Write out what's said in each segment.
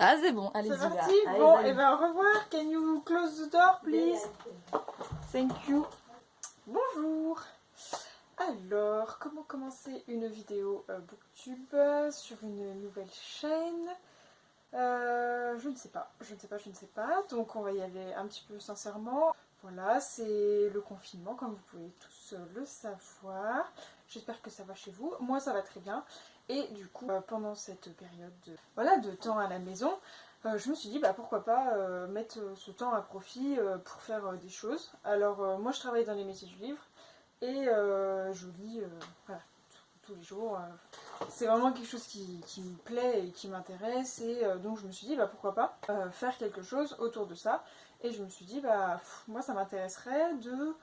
Ah, c'est bon, allez-y C'est là. parti. Allez, Bon, allez. et ben au revoir. Can you close the door, please? Thank you. Bonjour. Alors, comment commencer une vidéo Booktube sur une nouvelle chaîne? Je ne sais pas. Donc on va y aller un petit peu sincèrement. Voilà, c'est le confinement, comme vous pouvez tous le savoir. J'espère que ça va chez vous. Moi, ça va très bien. Et du coup, pendant cette période de temps à la maison, je me suis dit, pourquoi pas mettre ce temps à profit pour faire des choses. Alors, moi, je travaille dans les métiers du livre et je lis voilà, tous les jours. C'est vraiment quelque chose qui me plaît et qui m'intéresse. Et donc, je me suis dit, pourquoi pas faire quelque chose autour de ça. Et je me suis dit, moi, ça m'intéresserait de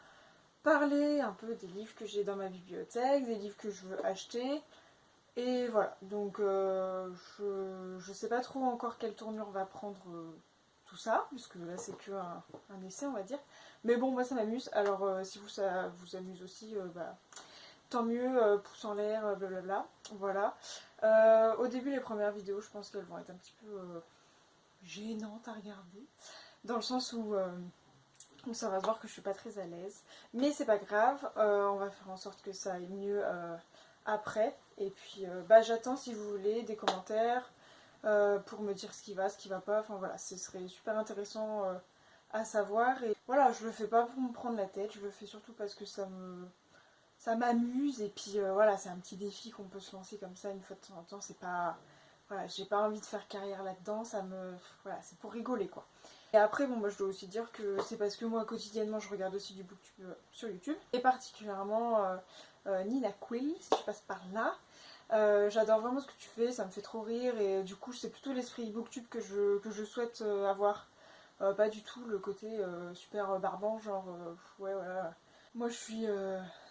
parler un peu des livres que j'ai dans ma bibliothèque, des livres que je veux acheter. Et voilà, donc je sais pas trop encore quelle tournure va prendre tout ça, puisque là c'est que un essai on va dire. Mais bon, moi ça m'amuse, alors si vous ça vous amuse aussi, tant mieux, pouce en l'air, blablabla. Voilà. Au début les premières vidéos, je pense qu'elles vont être un petit peu gênantes à regarder, dans le sens où ça va se voir que je suis pas très à l'aise. Mais c'est pas grave, on va faire en sorte que ça aille mieux après. Et puis j'attends si vous voulez des commentaires pour me dire ce qui va pas. Enfin voilà, ce serait super intéressant à savoir. Et voilà, je le fais pas pour me prendre la tête, je le fais surtout parce que ça m'amuse. Et puis voilà, c'est un petit défi qu'on peut se lancer comme ça une fois de temps en temps. C'est pas... Voilà, j'ai pas envie de faire carrière là-dedans, voilà, c'est pour rigoler quoi. Et après, moi je dois aussi dire que c'est parce que moi quotidiennement je regarde aussi du booktube sur YouTube. Et particulièrement Nina Quill, si tu passes par là. J'adore vraiment ce que tu fais, ça me fait trop rire. Et du coup c'est plutôt l'esprit booktube que je souhaite avoir. Pas du tout le côté super barbant, genre ouais voilà. Moi je suis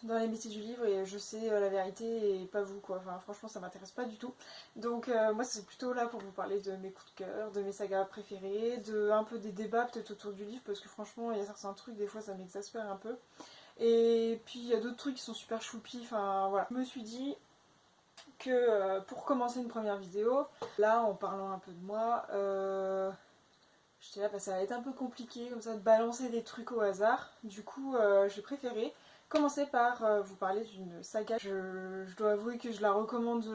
dans les métiers du livre et je sais la vérité et pas vous quoi. Enfin franchement ça m'intéresse pas du tout. Donc moi c'est plutôt là pour vous parler de mes coups de cœur, de mes sagas préférées, de un peu des débats peut-être autour du livre parce que franchement il y a certains trucs des fois ça m'exaspère un peu. Et puis il y a d'autres trucs qui sont super choupi, enfin voilà. Je me suis dit que pour commencer une première vidéo, là en parlant un peu de moi, j'étais là, ça va être un peu compliqué comme ça de balancer des trucs au hasard. Du coup, j'ai préféré commencer par vous parler d'une saga. Je dois avouer que je la recommande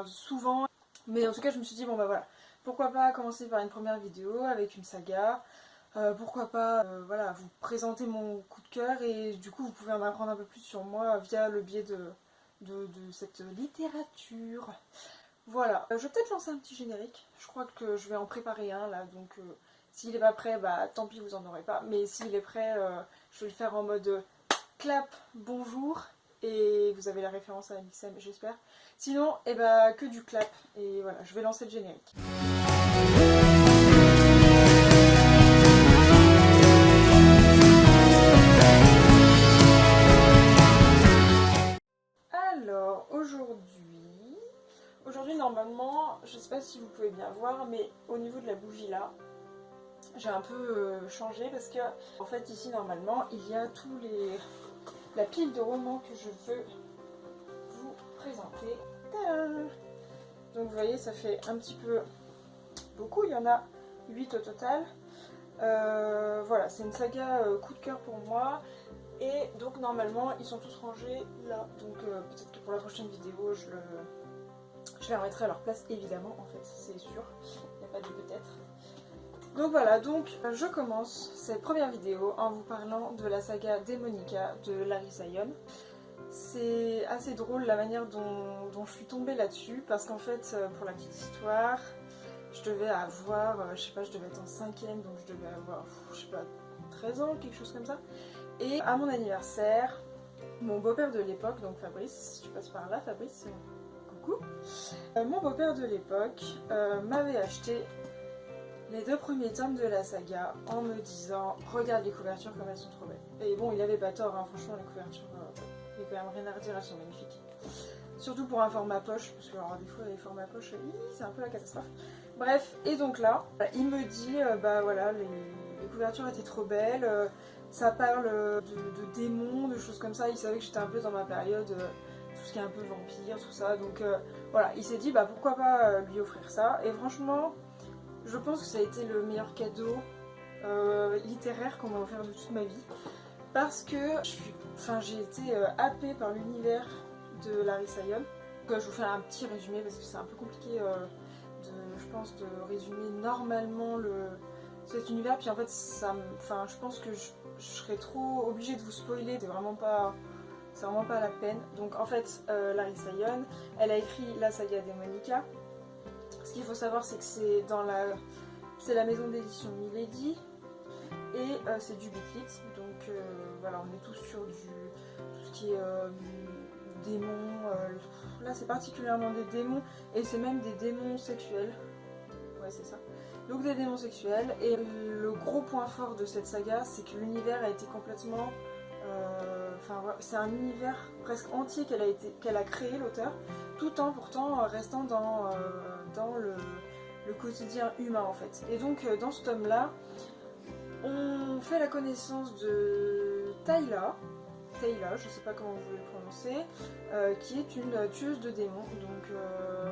souvent. Mais en tout cas, je me suis dit, voilà, pourquoi pas commencer par une première vidéo avec une saga. Pourquoi pas voilà, vous présenter mon coup de cœur et du coup, vous pouvez en apprendre un peu plus sur moi via le biais de cette littérature. Voilà, je vais peut-être lancer un petit générique. Je crois que je vais en préparer un là, donc s'il est pas prêt, tant pis, vous en aurez pas. Mais s'il est prêt, je vais le faire en mode clap, bonjour. Et vous avez la référence à Alixem, j'espère. Sinon, que du clap. Et voilà, je vais lancer le générique. Alors, aujourd'hui normalement, je sais pas si vous pouvez bien voir, mais au niveau de la bougie là, j'ai un peu changé parce que en fait ici normalement il y a la pile de romans que je veux vous présenter. Tadam! Donc vous voyez ça fait un petit peu beaucoup, il y en a 8 au total. Voilà, c'est une saga coup de cœur pour moi. Et donc normalement ils sont tous rangés là. Donc peut-être que pour la prochaine vidéo je les remettrai à leur place évidemment en fait, c'est sûr. Il n'y a pas de peut-être. Donc voilà, je commence cette première vidéo en vous parlant de la saga Démonica de Larissa Young. C'est assez drôle la manière dont je suis tombée là-dessus parce qu'en fait, pour la petite histoire, je devais avoir, je sais pas, je devais être en 5ème, donc je devais avoir, je sais pas, 13 ans, quelque chose comme ça. Et à mon anniversaire, mon beau-père de l'époque, donc Fabrice, si tu passes par là Fabrice, coucou. Mon beau-père de l'époque m'avait acheté les 2 premiers tomes de la saga en me disant regarde les couvertures comme elles sont trop belles. Et bon, il avait pas tort, hein, franchement les couvertures, il n'y a quand même rien à redire, elles sont magnifiques. Surtout pour un format poche, parce que alors, des fois les formats poche, c'est un peu la catastrophe. Bref, et donc là, il me dit voilà, les couvertures étaient trop belles, ça parle de démons, de choses comme ça. Il savait que j'étais un peu dans ma période tout ce qui est un peu vampire, tout ça. Donc voilà, il s'est dit bah pourquoi pas lui offrir ça. Et franchement, je pense que ça a été le meilleur cadeau littéraire qu'on m'a offert de toute ma vie. Parce que j'ai été happée par l'univers de Larissa Young. Je vous fais un petit résumé parce que c'est un peu compliqué je pense de résumer normalement cet univers. Puis en fait je pense que je serais trop obligée de vous spoiler, c'est vraiment pas la peine. Donc en fait Larissa Young, elle a écrit la saga Démonica. Ce qu'il faut savoir c'est que c'est la maison d'édition Milady. Et c'est du Bitlit, donc voilà, on est tous sur tout ce qui est démons. Là, c'est particulièrement des démons, et c'est même des démons sexuels. Ouais, c'est ça. Donc des démons sexuels. Et le gros point fort de cette saga, c'est que l'univers a été complètement. C'est un univers presque entier qu'elle a créé, l'auteur, tout en pourtant restant dans le quotidien humain en fait. Et donc dans ce tome-là, on fait la connaissance de Tayla, je sais pas comment vous le prononcer, qui est une tueuse de démons. Donc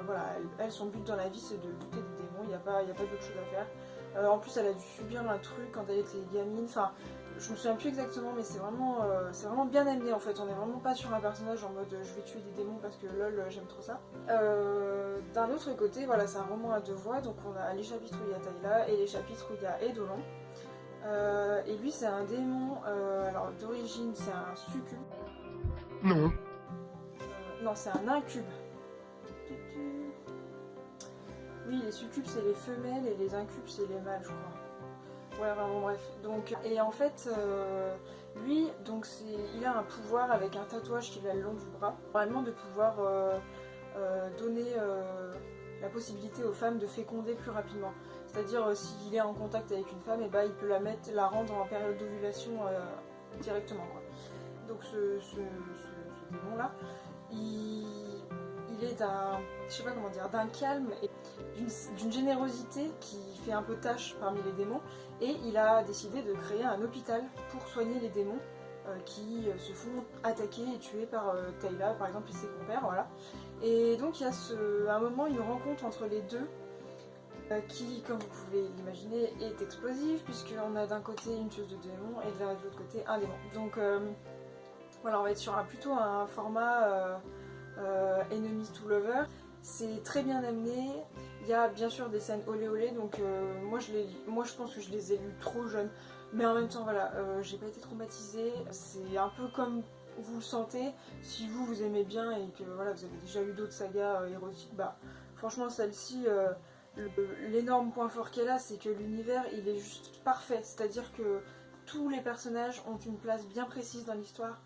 voilà, elle, son but dans la vie c'est de buter des démons, il n'y a pas d'autre chose à faire. En plus elle a dû subir un truc quand elle était gamine, enfin je me souviens plus exactement, mais c'est vraiment bien amené en fait. On est vraiment pas sur un personnage en mode je vais tuer des démons parce que lol j'aime trop ça. D'un autre côté, voilà, c'est un roman à deux voix, donc on a les chapitres où il y a Tayla et les chapitres où il y a Edolan. Et lui c'est un démon, alors d'origine c'est un succube. Non. Non, c'est un incube. Oui, les succubes c'est les femelles et les incubes c'est les mâles, je crois. Ouais, vraiment bref. Donc, et en fait, lui, donc il a un pouvoir avec un tatouage qu'il a le long du bras, vraiment de pouvoir donner la possibilité aux femmes de féconder plus rapidement. C'est-à-dire s'il est en contact avec une femme, et bah, il peut la rendre en période d'ovulation directement, quoi. Donc ce démon-là, il est je sais pas comment dire, d'un calme et d'une générosité qui fait un peu tâche parmi les démons, et il a décidé de créer un hôpital pour soigner les démons qui se font attaquer et tuer par Tayla par exemple et ses compères, voilà. Et donc il y a un moment, une rencontre entre les deux qui, comme vous pouvez l'imaginer, est explosive puisqu'on a d'un côté une tueuse de démons et de l'autre côté un démon. Donc voilà, on va être sur plutôt un format Enemies to Lover. C'est très bien amené. Il y a bien sûr des scènes olé olé, donc moi je pense que je les ai lues trop jeunes. Mais en même temps, voilà, j'ai pas été traumatisée. C'est un peu comme vous le sentez. Si vous aimez bien et que voilà, vous avez déjà lu d'autres sagas érotiques, bah franchement celle-ci, l'énorme point fort qu'elle a, c'est que l'univers il est juste parfait. C'est-à-dire que tous les personnages ont une place bien précise dans l'histoire.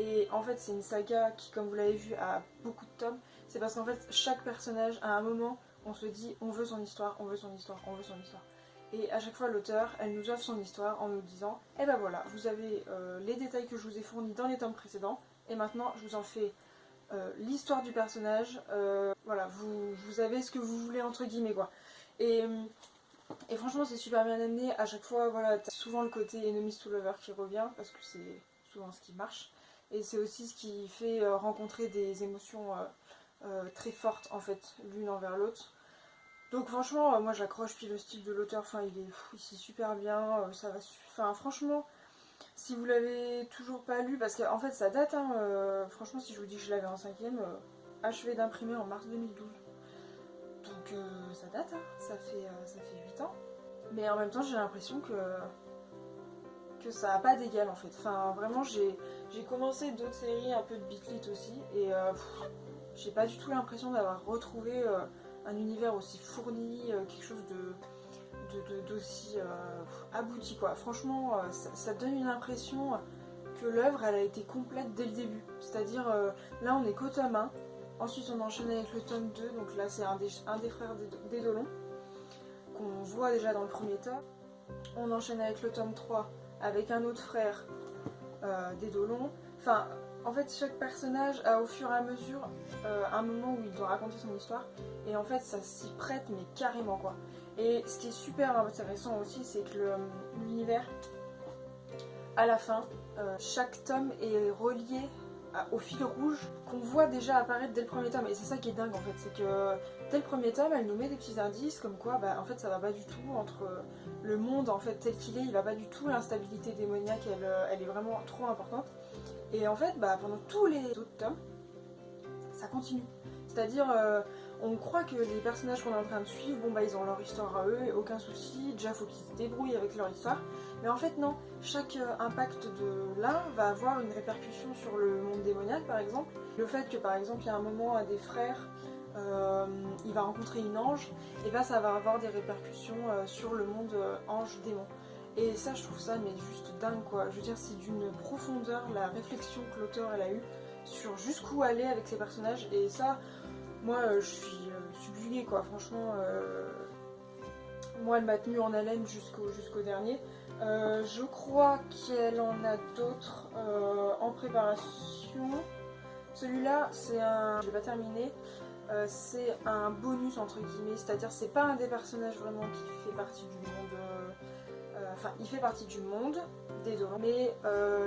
Et en fait c'est une saga qui, comme vous l'avez vu, a beaucoup de tomes. C'est parce qu'en fait chaque personnage, à un moment, on se dit on veut son histoire, on veut son histoire, on veut son histoire. Et à chaque fois l'auteur, elle nous offre son histoire en nous disant eh ben voilà, vous avez les détails que je vous ai fournis dans les tomes précédents, et maintenant je vous en fais l'histoire du personnage, voilà, vous avez ce que vous voulez entre guillemets quoi. Et franchement c'est super bien amené. À chaque fois, voilà, t'as souvent le côté Enemies to Lover qui revient parce que c'est souvent ce qui marche. Et c'est aussi ce qui fait rencontrer des émotions très fortes en fait, l'une envers l'autre. Donc franchement, moi j'accroche, puis le style de l'auteur, enfin il est super bien, ça va, enfin franchement, si vous l'avez toujours pas lu, parce qu'en fait ça date, hein, franchement si je vous dis que je l'avais en 5ème, achevé d'imprimer en mars 2012. Donc ça date, hein, ça fait 8 ans. Mais en même temps j'ai l'impression que ça n'a pas d'égal en fait. Enfin vraiment j'ai commencé d'autres séries un peu de Bitlit aussi, et j'ai pas du tout l'impression d'avoir retrouvé un univers aussi fourni, quelque chose d'aussi abouti quoi. Franchement ça donne une impression que l'œuvre elle a été complète dès le début. C'est-à-dire là on est qu'au tome 1, ensuite on enchaîne avec le tome 2, donc là c'est un des frères d'Edolan qu'on voit déjà dans le premier tome. On enchaîne avec le tome 3 avec un autre frère d'Edolan. Enfin, en fait, chaque personnage a au fur et à mesure un moment où il doit raconter son histoire. Et en fait, ça s'y prête, mais carrément quoi. Et ce qui est super intéressant aussi, c'est que l'univers, à la fin, chaque tome est relié au fil rouge qu'on voit déjà apparaître dès le premier tome. Et c'est ça qui est dingue en fait, c'est que dès le premier tome, elle nous met des petits indices comme quoi en fait ça va pas du tout entre le monde en fait tel qu'il est, il va pas du tout, l'instabilité démoniaque elle est vraiment trop importante. Et en fait pendant tous les autres tomes, ça continue. C'est-à-dire on croit que les personnages qu'on est en train de suivre, ils ont leur histoire à eux, aucun souci, déjà faut qu'ils se débrouillent avec leur histoire. Mais en fait non, chaque impact de l'un va avoir une répercussion sur le monde démoniaque par exemple. Le fait que par exemple il y a un moment à des frères, il va rencontrer une ange, et ça va avoir des répercussions sur le monde ange-démon. Et ça je trouve ça mais juste dingue quoi. Je veux dire c'est d'une profondeur la réflexion que l'auteur elle a eue sur jusqu'où aller avec ses personnages, et ça moi je suis subjuguée quoi, franchement moi elle m'a tenue en haleine jusqu'au dernier. Je crois qu'elle en a d'autres en préparation. Celui-là c'est un, je l'ai pas terminé, c'est un bonus entre guillemets, c'est-à-dire c'est pas un des personnages vraiment qui fait partie du monde, enfin il fait partie du monde des Dolons, mais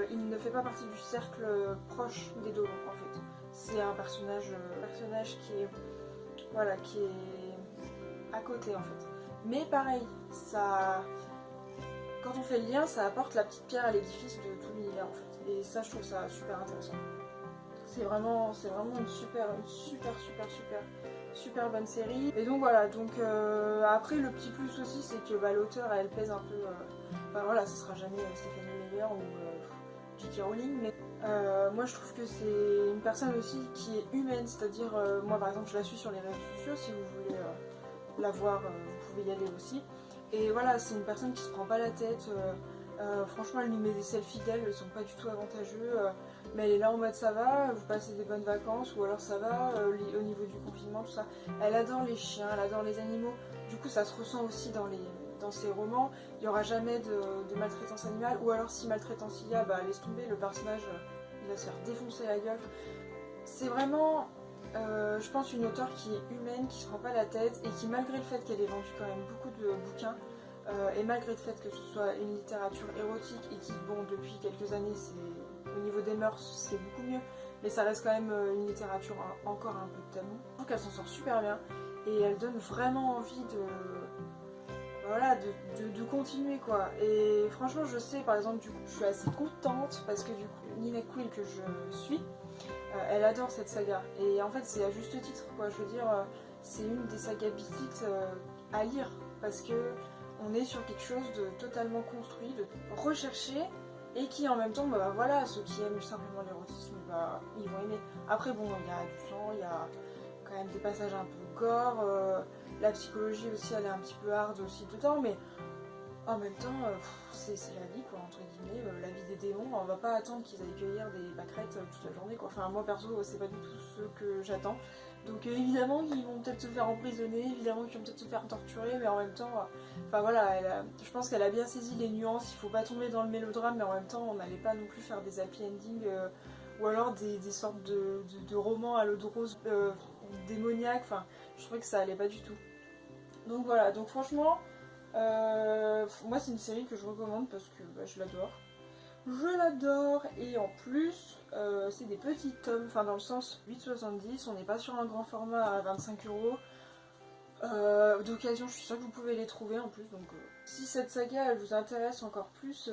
il ne fait pas partie du cercle proche des Dolons en fait. C'est un personnage qui est, voilà, qui est à côté en fait. Mais pareil, ça, quand on fait le lien, ça apporte la petite pierre à l'édifice de tout l'univers en fait. Et ça je trouve ça super intéressant. C'est vraiment une super bonne série. Et donc voilà, donc après le petit plus aussi c'est que l'auteur elle pèse un peu, voilà, ce sera jamais Stephanie Meyer ou J.K. Rowling, mais moi je trouve que c'est une personne aussi qui est humaine, c'est-à-dire moi par exemple je la suis sur les réseaux sociaux, si vous voulez la voir vous pouvez y aller aussi. Et voilà, c'est une personne qui se prend pas la tête, franchement elle nous met des selfies d'elle, ils sont pas du tout avantageux, mais elle est là en mode ça va, vous passez des bonnes vacances, ou alors ça va au niveau du confinement, tout ça. Elle adore les chiens, elle adore les animaux, du coup ça se ressent aussi dans ses romans. Il n'y aura jamais de maltraitance animale, ou alors si maltraitance il y a, laisse tomber, le personnage il va se faire défoncer la gueule. C'est vraiment, je pense, une auteure qui est humaine, qui se prend pas la tête, et qui malgré le fait qu'elle ait vendu quand même beaucoup de bouquins, et malgré le fait que ce soit une littérature érotique, et qui, depuis quelques années, au niveau des mœurs, c'est beaucoup mieux, mais ça reste quand même une littérature encore un peu tabou. Je trouve qu'elle s'en sort super bien, et elle donne vraiment envie de continuer quoi. Et franchement je sais par exemple, du coup je suis assez contente parce que du coup Nina Quill que je suis, elle adore cette saga, et en fait c'est à juste titre quoi. Je veux dire c'est une des sagas Beat à lire, parce que on est sur quelque chose de totalement construit, de recherché, et qui en même temps voilà, ceux qui aiment simplement l'érotisme ils vont aimer. Après bon, il y a du sang, il y a quand même des passages un peu gore, la psychologie aussi elle est un petit peu hard aussi dedans, mais en même temps c'est la vie quoi, entre guillemets, la vie des démons, on va pas attendre qu'ils aillent cueillir des pâquerettes toute la journée quoi. Enfin moi perso c'est pas du tout ce que j'attends, donc évidemment qu'ils vont peut-être se faire emprisonner, évidemment qu'ils vont peut-être se faire torturer, mais en même temps enfin voilà, je pense qu'elle a bien saisi les nuances, il faut pas tomber dans le mélodrame, mais en même temps on n'allait pas non plus faire des happy endings, ou alors des sortes de romans à l'eau de rose démoniaque, enfin je trouvais que ça allait pas du tout. Donc voilà, donc franchement moi c'est une série que je recommande parce que je l'adore. Je l'adore, et en plus c'est des petits tomes, enfin dans le sens 8,70, on n'est pas sur un grand format à 25€. D'occasion je suis sûre que vous pouvez les trouver en plus, donc si cette saga elle vous intéresse encore plus,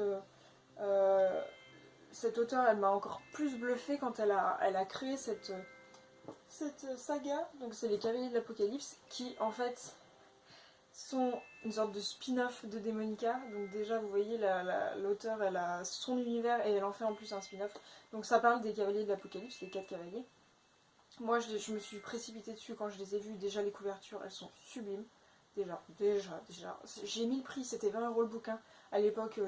cette auteure elle m'a encore plus bluffée quand elle a créé cette saga. Donc c'est les Cavaliers de l'Apocalypse, qui en fait sont une sorte de spin-off de Démonica. Donc déjà vous voyez l'auteure elle a son univers et elle en fait en plus un spin-off. Donc ça parle des Cavaliers de l'Apocalypse, les 4 cavaliers. Moi je me suis précipitée dessus quand je les ai vus, déjà les couvertures elles sont sublimes. Déjà, j'ai mis le prix, c'était 20€ le bouquin. À l'époque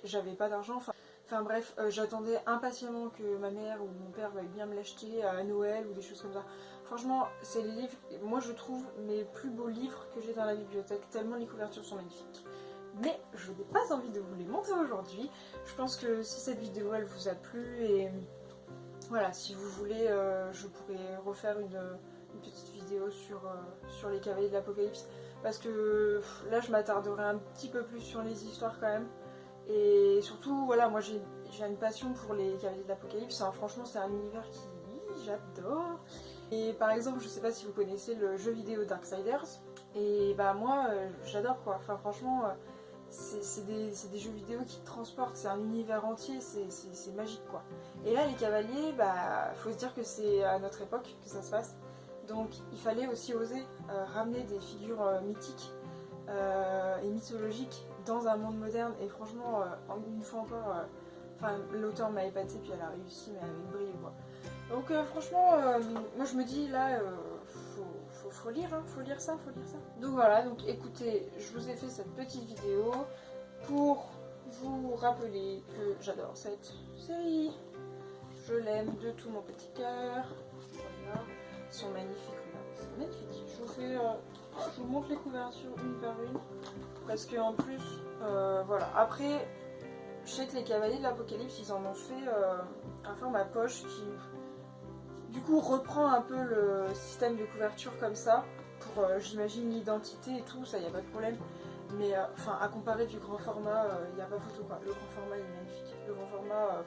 j'avais pas d'argent, enfin bref, j'attendais impatiemment que ma mère ou mon père veuille bien me l'acheter à Noël ou des choses comme ça. Franchement, c'est les livres, moi je trouve, mes plus beaux livres que j'ai dans la bibliothèque, tellement les couvertures sont magnifiques. Mais je n'ai pas envie de vous les montrer aujourd'hui. Je pense que si cette vidéo elle vous a plu, et voilà, si vous voulez, je pourrais refaire une petite vidéo sur les Cavaliers de l'Apocalypse. Parce que là je m'attarderai un petit peu plus sur les histoires quand même. Et surtout, voilà, moi j'ai une passion pour les Cavaliers de l'Apocalypse. Hein, franchement, c'est un univers qui j'adore. Et par exemple, je sais pas si vous connaissez le jeu vidéo Darksiders. Et bah moi, j'adore quoi. Enfin franchement, c'est des jeux vidéo qui te transportent. C'est un univers entier, c'est magique quoi. Et là, les Cavaliers, bah faut se dire que c'est à notre époque que ça se passe. Donc il fallait aussi oser ramener des figures mythiques et mythologiques dans un monde moderne. Et franchement, une fois encore, l'auteur m'a épaté, puis elle a réussi, mais avec brio quoi. Donc franchement, moi je me dis là, faut lire, hein, faut lire ça. Donc voilà, donc écoutez, je vous ai fait cette petite vidéo pour vous rappeler que j'adore cette série. Je l'aime de tout mon petit cœur. Voilà, ils sont magnifiques, regardez, c'est magnifique. Je vous montre les couvertures une par une, parce que en plus, voilà. Après, je sais que les Cavaliers de l'Apocalypse, ils en ont fait un format poche qui, du coup, reprend un peu le système de couverture comme ça, pour, j'imagine, l'identité et tout, ça, y a pas de problème. Mais, à comparer du grand format, il n'y a pas photo, quoi. Le grand format, il est magnifique. Le grand format,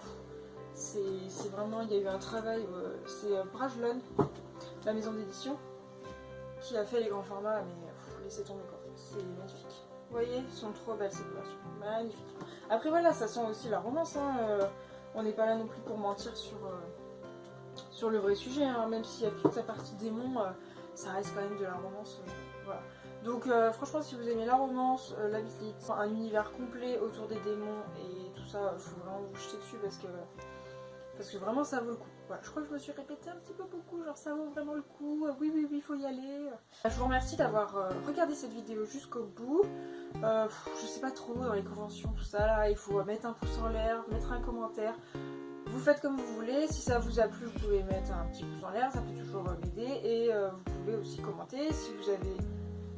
c'est vraiment, il y a eu un travail, c'est Brajlon, la maison d'édition, qui a fait les grands formats, mais laissez tomber, quoi. C'est magnifique. Vous voyez, ils sont trop belles ces couvertures. Magnifique. Après, voilà, ça sent aussi la romance, hein. On n'est pas là non plus pour mentir sur le vrai sujet, hein. Même s'il y a toute la partie démon, ça reste quand même de la romance. Voilà. Donc franchement, si vous aimez la romance, la visite, un univers complet autour des démons et tout ça, il faut vraiment vous jeter dessus parce que vraiment ça vaut le coup. Voilà, je crois que je me suis répétée un petit peu beaucoup, genre ça vaut vraiment le coup, oui, faut y aller. Je vous remercie d'avoir regardé cette vidéo jusqu'au bout. Je sais pas trop, dans les conventions, tout ça, là, il faut mettre un pouce en l'air, mettre un commentaire. Vous faites comme vous voulez, si ça vous a plu, vous pouvez mettre un petit pouce en l'air, ça peut toujours m'aider. Et vous pouvez aussi commenter si vous avez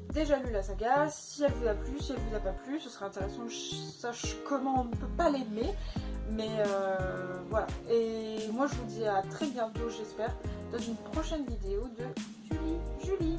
déjà lu la saga, si elle vous a plu, si elle vous a pas plu, ce serait intéressant que je sache comment on ne peut pas l'aimer. Mais voilà, et moi je vous dis à très bientôt, j'espère, dans une prochaine vidéo de Julie.